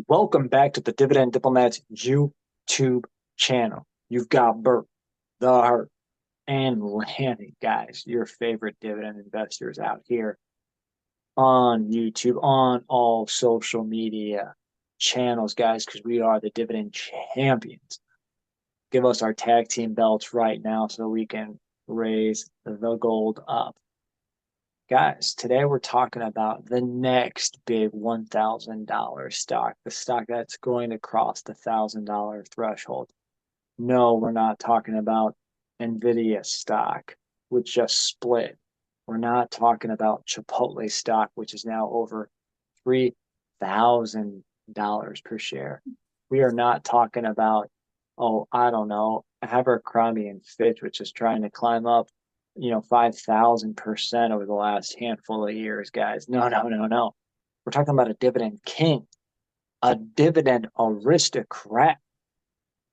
Welcome back to the Dividend Diplomats YouTube channel. You've got Bert, the Hart, and Lanny, guys, your favorite dividend investors out here on YouTube, on all social media channels, guys, because we are the dividend champions. Give us our tag team belts right now so we can raise the gold up. Guys, today we're talking about the next big $1,000 stock, the stock that's going to cross the $1,000 threshold. No, we're not talking about Nvidia stock, which just split. We're not talking about Chipotle stock, which is now over $3,000 per share. We are not talking about, oh, I don't know, Abercrombie and Fitch, which is trying to climb up 5,000% over the last handful of years, guys. No, no, no, no. We're talking about a dividend king, a dividend aristocrat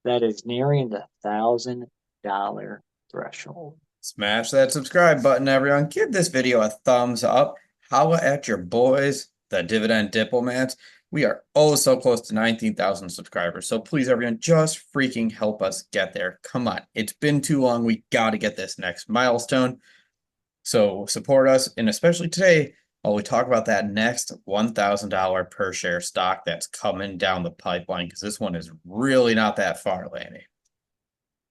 that is nearing the $1,000 threshold. Smash that subscribe button, everyone. Give this video a thumbs up. Holla at your boys, the Dividend Diplomats. We are oh so close to 19,000 subscribers. So please, everyone, just freaking help us get there. Come on. It's been too long. We got to get this next milestone. So support us. And especially today, while we talk about that next $1,000 per share stock that's coming down the pipeline, because this one is really not that far, Lanny.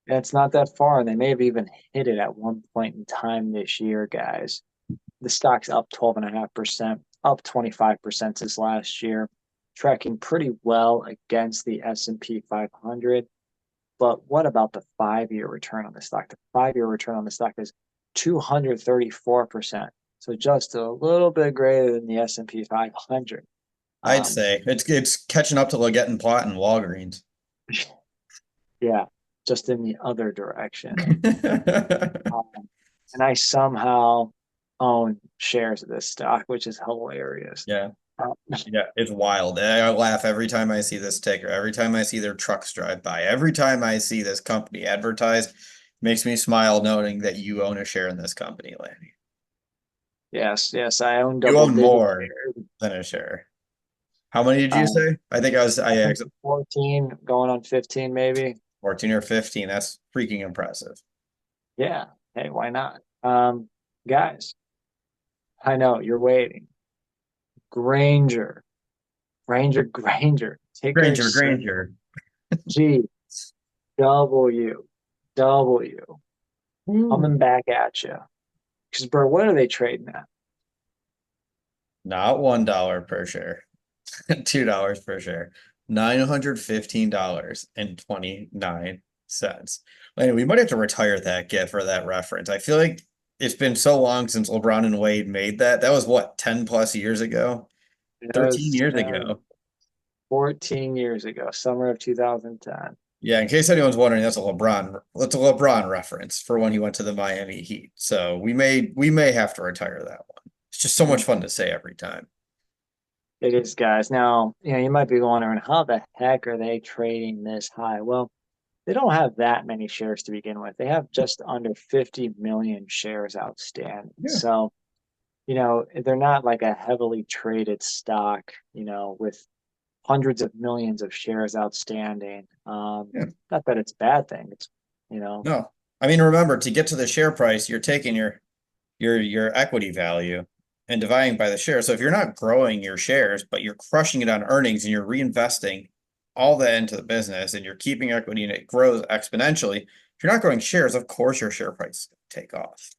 It's not that far, and they may have even hit it at one point in time this year, guys. The stock's up 12.5%, up 25% since last year, tracking pretty well against the S&P 500. But what about the 5-year return on the stock? The 5-year return on the stock is 234%. So just a little bit greater than the S&P 500. I'd Um, say it's catching up to Leggett and Plot and Walgreens. yeah, just in the other direction. Um, and I somehow own shares of this stock, which is hilarious. Yeah. Um, Yeah, it's wild. I laugh every time I see this ticker, every time I see their trucks drive by, every time I see this company advertised, makes me smile knowing that you own a share in this company, Lanny. yes, yes, I own You double own digit more shares. than a share. How many did you Um, say? I think I I think asked 14 going on 15, maybe. 14 or 15. That's freaking impressive. Yeah. Hey, why not? Guys, I know you're waiting. Granger, Granger, ticker Granger. G W W Woo. coming back at you. Because, bro, what are they trading at? Not $1 per share. $2 per share. $915.29. Anyway, we might have to retire that GIF or that reference. I feel like it's been so long since LeBron and Wade made that. That was what, 10 plus years ago? It 13 was years ago. 14 years ago, summer of 2010. Yeah, in case anyone's wondering, that's a LeBron reference for when he went to the Miami Heat. So we may have to retire that one. It's just so much fun to say every time. It is, guys. Now, you might be wondering, how the heck are they trading this high? Well, they don't have that many shares to begin with. They have just under 50 million shares outstanding. Yeah. So, they're not like a heavily traded stock, with hundreds of millions of shares outstanding. Yeah. Not that it's a bad thing. It's, you know, No. I mean, remember, to get to the share price, you're taking your equity value and dividing by the share. So if you're not growing your shares, but you're crushing it on earnings and you're reinvesting all that into the business and you're keeping equity and it grows exponentially, if you're not growing shares, of course your share price take off.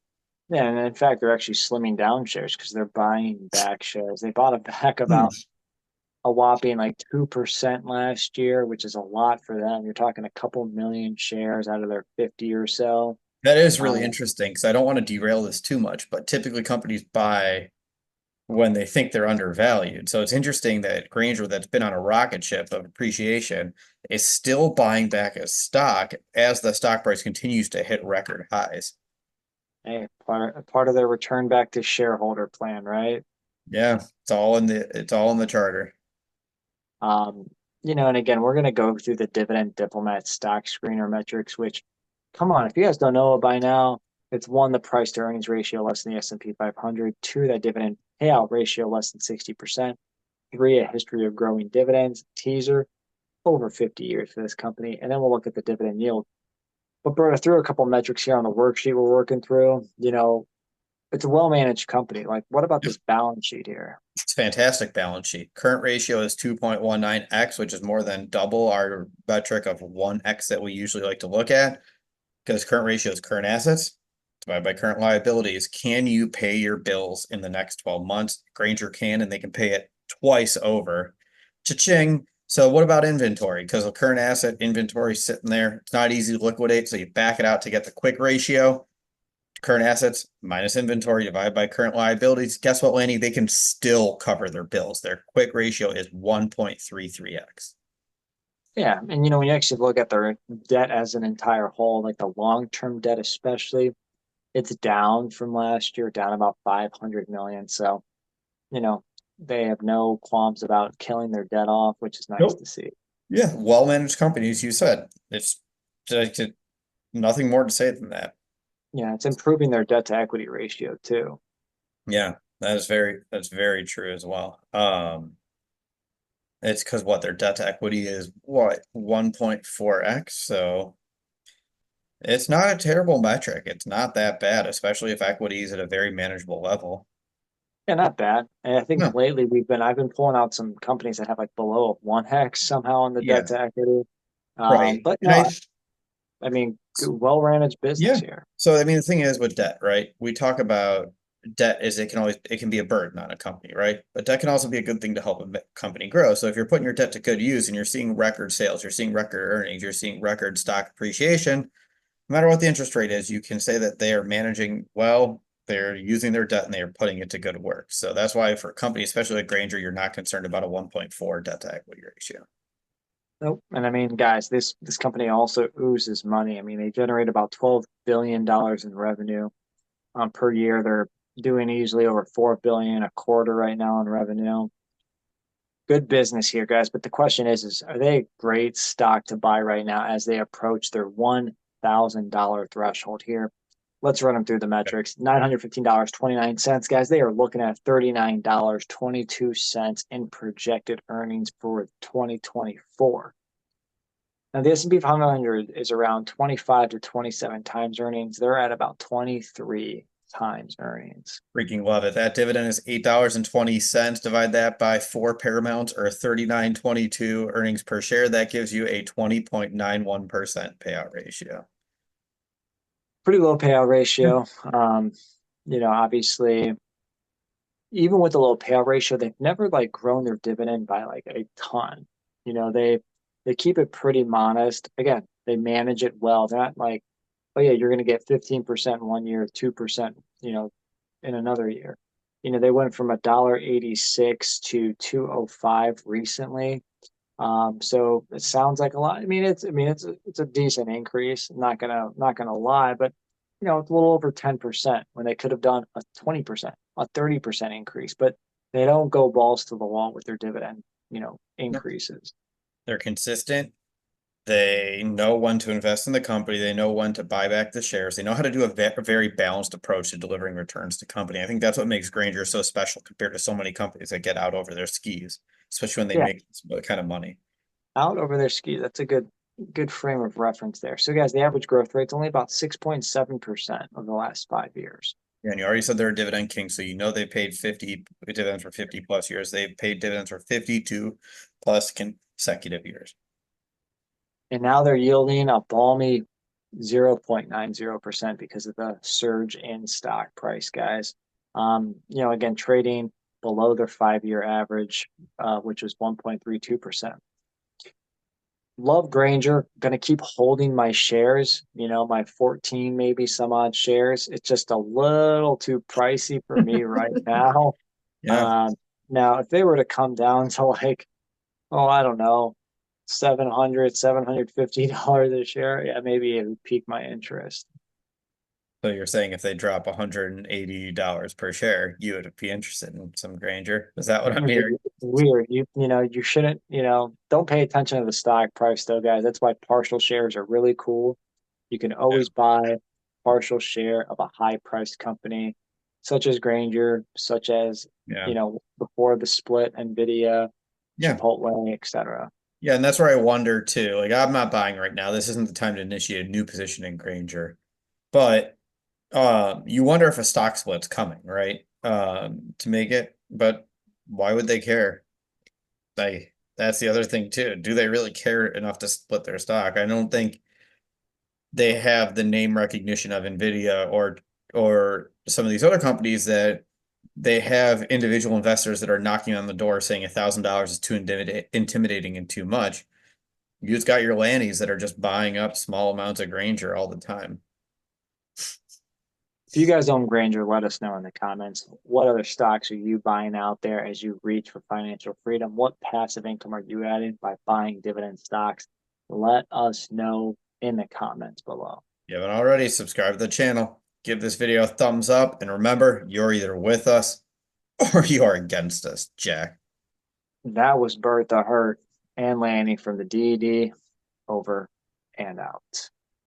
yeah. And in fact, they're actually slimming down shares because they're buying back shares. They bought it back Hmm. about a whopping like 2% last year, which is a lot for them. You're talking a couple million shares out of their 50 or so. That is really Um, interesting because I don't want to derail this too much, but typically companies buy when they think they're undervalued. So it's interesting that Granger, that's been on a rocket ship of appreciation, is still buying back a stock as the stock price continues to hit record highs. hey, part of their return back to shareholder plan, right? Yeah, it's all in the charter. Um, and again, we're going to go through the dividend diplomat stock screener metrics, which, come on, if you guys don't know it by now, it's one, the price to earnings ratio less than the S&P 500, two, that dividend payout ratio less than 60%, 3, a history of growing dividends. Teaser, over 50 years for this company. And then we'll look at the dividend yield. But Bert, I threw a couple metrics here on the worksheet we're working through. It's a well-managed company. Like, what about this balance sheet here? It's a fantastic balance sheet. Current ratio is 2.19x, which is more than double our metric of 1x that we usually like to look at. Because current ratio is current assets divided by current liabilities. Can you pay your bills in the next 12 months? Granger can, and they can pay it twice over. Cha-ching. So what about inventory? Because the current asset inventory is sitting there. It's not easy to liquidate, so you back it out to get the quick ratio. Current assets minus inventory divided by current liabilities. Guess what, Lanny? They can still cover their bills. Their quick ratio is 1.33x. Yeah, and when you actually look at their debt as an entire whole, like the long-term debt especially, it's down from last year, down about 500 million. So, you know, they have no qualms about killing their debt off, which is nice Nope. to see. Yeah, well-managed companies, you said. It's like nothing more to say than that. Yeah, it's improving their debt to equity ratio too. Yeah, that's very true as well. It's because what their debt to equity is what 1.4x, so it's not a terrible metric. It's not that bad, especially if equity is at a very manageable level. Yeah, not bad. And I think No, lately I've been pulling out some companies that have like below 1x somehow on the debt yeah, to equity. right. But And no, I mean, well managed business yeah. here. So I mean, the thing is with debt, right? We talk about debt is it can be a burden on a company, right? But debt can also be a good thing to help a company grow. So if you're putting your debt to good use and you're seeing record sales, you're seeing record earnings, you're seeing record stock appreciation, no matter what the interest rate is, you can say that they are managing well, they're using their debt and they are putting it to good work. So that's why for a company, especially like Granger, you're not concerned about a 1.4 debt to equity ratio. Nope. And I mean, guys, this company also oozes money. I mean, they generate about $12 billion in revenue per year. They're doing easily over 4 billion a quarter right now in revenue. Good business here, guys. But the question is are they a great stock to buy right now as they approach their $1,000 threshold here? Let's run them through the metrics. $915.29, guys. They are looking at $39.22 in projected earnings for 2024. Now, the S&P 500 is around 25 to 27 times earnings. They're at about 23 times earnings. Freaking love it. That dividend is $8.20. Divide that by 4 Paramount or 39.22 earnings per share. That gives you a 20.91% payout ratio. Pretty low payout Yeah. ratio. Obviously, even with the low payout ratio, they've never like grown their dividend by like a ton. They keep it pretty modest. Again, they manage it well. They're not like, oh yeah, you're going to get 15% one year, 2%, in another year. They went from $1.86 to 2.05 recently. So it sounds like a lot. It's a decent increase. Not gonna lie, but it's a little over 10% when they could have done a 20%, a 30% increase. But they don't go balls to the wall with their dividend, increases. They're consistent. They know when to invest in the company. They know when to buy back the shares. They know how to do a very balanced approach to delivering returns to company. I think that's what makes Granger so special compared to so many companies that get out over their skis, especially when they Yeah, make this kind of money. out over their skis. That's a good frame of reference there. So guys, the average growth rate's only about 6.7% of the last 5 years. Yeah, and you already said they're a dividend king, so you know they paid 50 dividends for 50 plus years. They've paid dividends for 52 plus consecutive years. And now they're yielding a balmy 0.90% because of the surge in stock price, guys. Again, trading below their 5 year average, which was 1.32%. Love Granger, gonna keep holding my shares, my 14, maybe some odd shares. It's just a little too pricey for me right now. Yeah, Um, Now, if they were to come down to like, oh, I don't know, $750 a share, yeah, maybe it would pique my interest. so you're saying if they drop $180 per share, you would be interested in some Granger? Is that what I'm Weird. hearing? Weird. You shouldn't, don't pay attention to the stock price though, guys. That's why partial shares are really cool. You can Yeah. always buy partial share of a high priced company. such as Granger, such as, Yeah. before the split, Nvidia, Yeah. Chipotle, etc. Yeah, and that's where I wonder too. Like, I'm not buying right now. This isn't the time to initiate a new position in Granger. But you wonder if a stock split's coming, right? To make it, but why would they care? That's the other thing too. Do they really care enough to split their stock? I don't think they have the name recognition of Nvidia or some of these other companies that they have individual investors that are knocking on the door saying $1,000 is too intimidating and too much. You just got your Lannies that are just buying up small amounts of Granger all the time. If you guys own Granger, let us know in the comments. What other stocks are you buying out there as you reach for financial freedom? What passive income are you adding by buying dividend stocks? Let us know in the comments below. If you haven't already, subscribe to the channel, give this video a thumbs up, and remember, you're either with us or you are against us, Jack. That was Bert the Hurt and Lanny from the DD. Over and out.